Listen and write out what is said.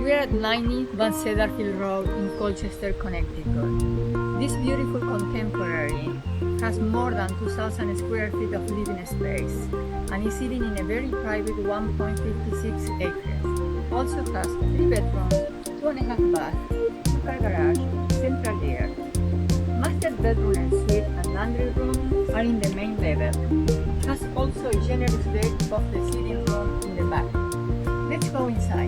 We are at 91 Cedarfield Road in Colchester, Connecticut. This beautiful contemporary has more than 2,000 square feet of living space and is sitting in a very private 1.56 acres. Also has 3 bedrooms, 2.5 baths, 2-car garage, central air. Master bedroom and suite and laundry room are in the main level. It has also a generous deck of the sitting room in the back. Let's go inside.